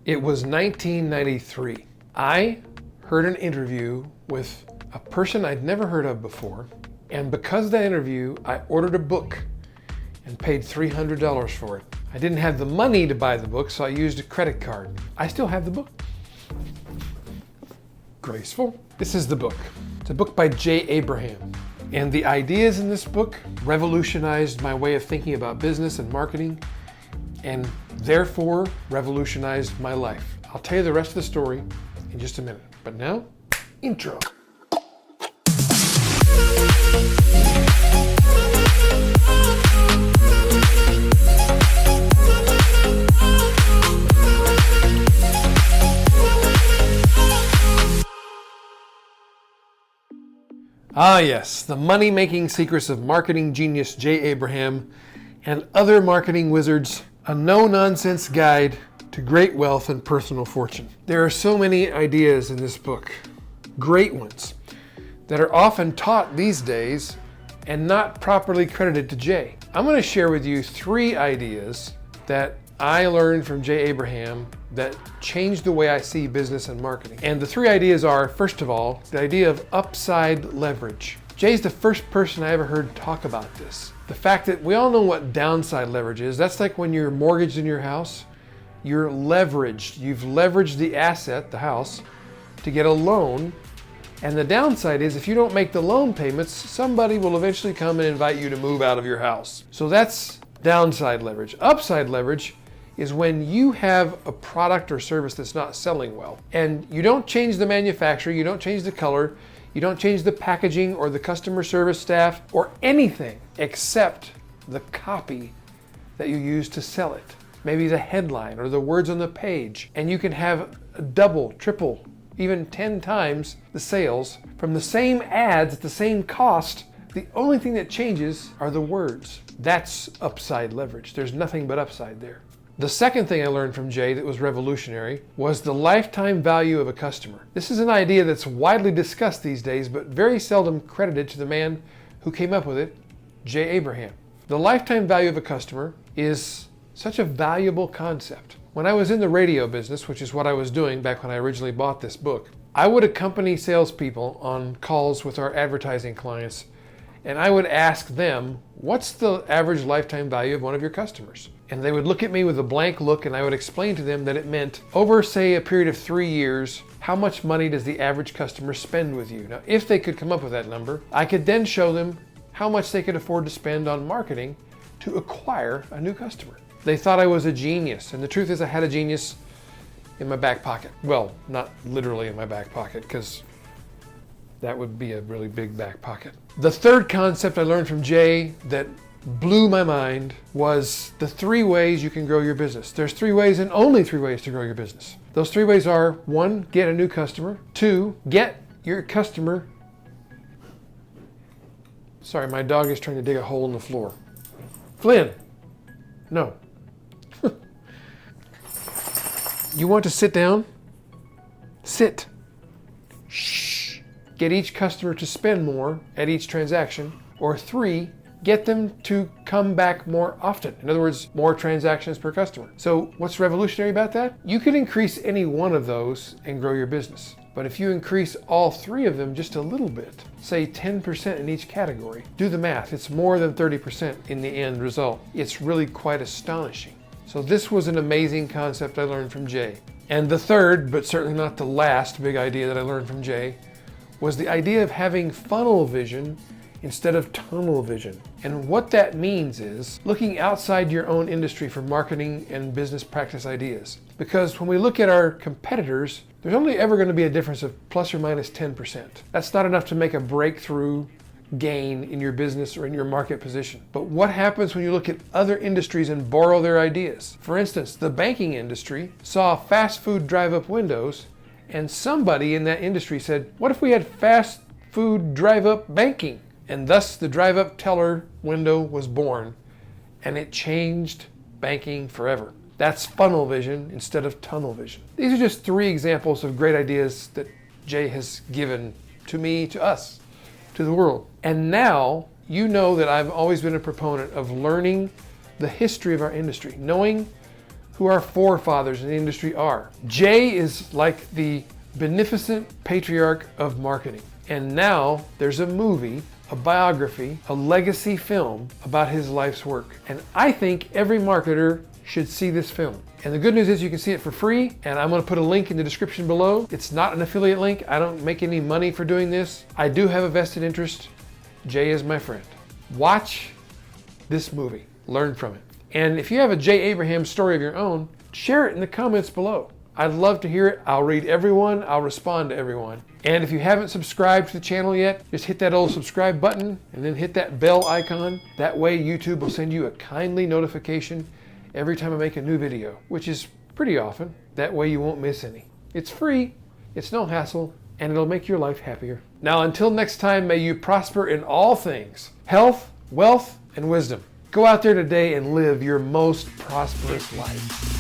It was 1993. I heard an interview with a person I'd never heard of before, and because of that interview, I ordered a book and paid $300 for it. I didn't have the money to buy the book, so I used a credit card. I still have the book. Graceful. This is the book. It's a book by Jay Abraham. And the ideas in this book revolutionized my way of thinking about business and marketing, and therefore revolutionized my life. I'll tell you the rest of the story in just a minute. But now, intro. Ah yes, the money-making secrets of marketing genius Jay Abraham and other marketing wizards, a no-nonsense guide to great wealth and personal fortune. There are so many ideas in this book, great ones, that are often taught these days and not properly credited to Jay. I'm going to share with you 3 ideas that I learned from Jay Abraham that changed the way I see business and marketing. And the 3 ideas are, first of all, the idea of upside leverage. Jay's the first person I ever heard talk about this. The fact that we all know what downside leverage is. That's like when you're mortgaged in your house, you're leveraged. You've leveraged the asset, the house, to get a loan. And the downside is if you don't make the loan payments, somebody will eventually come and invite you to move out of your house. So that's downside leverage. Upside leverage is when you have a product or service that's not selling well, and you don't change the manufacturer, you don't change the color, you don't change the packaging or the customer service staff or anything except the copy that you use to sell it. Maybe the headline or the words on the page, and you can have double, triple, even 10 times the sales from the same ads at the same cost. The only thing that changes are the words. That's upside leverage. There's nothing but upside there. The second thing I learned from Jay that was revolutionary was the lifetime value of a customer. This is an idea that's widely discussed these days, but very seldom credited to the man who came up with it, Jay Abraham. The lifetime value of a customer is such a valuable concept. When I was in the radio business, which is what I was doing back when I originally bought this book, I would accompany salespeople on calls with our advertising clients, and I would ask them, what's the average lifetime value of one of your customers? And they would look at me with a blank look, and I would explain to them that it meant over, say, a period of 3 years, how much money does the average customer spend with you? Now, if they could come up with that number, I could then show them how much they could afford to spend on marketing to acquire a new customer. They thought I was a genius, and the truth is I had a genius in my back pocket. Well, not literally in my back pocket, because that would be a really big back pocket. The third concept I learned from Jay that blew my mind was the 3 ways you can grow your business. There's 3 ways and only 3 ways to grow your business. Those 3 ways are: 1, get a new customer; 2, get your customer. Sorry, my dog is trying to dig a hole in the floor. Flynn, no. You want to sit down? Sit. Shh. Get each customer to spend more at each transaction. Or 3, get them to come back more often. In other words, more transactions per customer. So what's revolutionary about that? You could increase any one of those and grow your business. But if you increase all 3 of them just a little bit, say 10% in each category, do the math. It's more than 30% in the end result. It's really quite astonishing. So this was an amazing concept I learned from Jay. And the third, but certainly not the last big idea that I learned from Jay, was the idea of having funnel vision instead of tunnel vision. And what that means is looking outside your own industry for marketing and business practice ideas. Because when we look at our competitors, there's only ever going to be a difference of plus or minus 10%. That's not enough to make a breakthrough gain in your business or in your market position. But what happens when you look at other industries and borrow their ideas? For instance, the banking industry saw fast food drive-up windows, and somebody in that industry said, what if we had fast food drive-up banking? And thus the drive-up teller window was born, and it changed banking forever. That's funnel vision instead of tunnel vision. These are just 3 examples of great ideas that Jay has given to me, to us, to the world. And now you know that I've always been a proponent of learning the history of our industry, knowing who our forefathers in the industry are. Jay is like the beneficent patriarch of marketing. And now there's a movie, a biography, a legacy film about his life's work. And I think every marketer should see this film. And the good news is you can see it for free, and I'm going to put a link in the description below. It's not an affiliate link. I don't make any money for doing this. I do have a vested interest. Jay is my friend. Watch this movie. Learn from it. And if you have a Jay Abraham story of your own, share it in the comments below. I'd love to hear it. I'll read everyone. I'll respond to everyone. And if you haven't subscribed to the channel yet, just hit that old subscribe button and then hit that bell icon. That way YouTube will send you a kindly notification every time I make a new video, which is pretty often. That way you won't miss any. It's free, it's no hassle, and it'll make your life happier. Now until next time, may you prosper in all things, health, wealth, and wisdom. Go out there today and live your most prosperous life.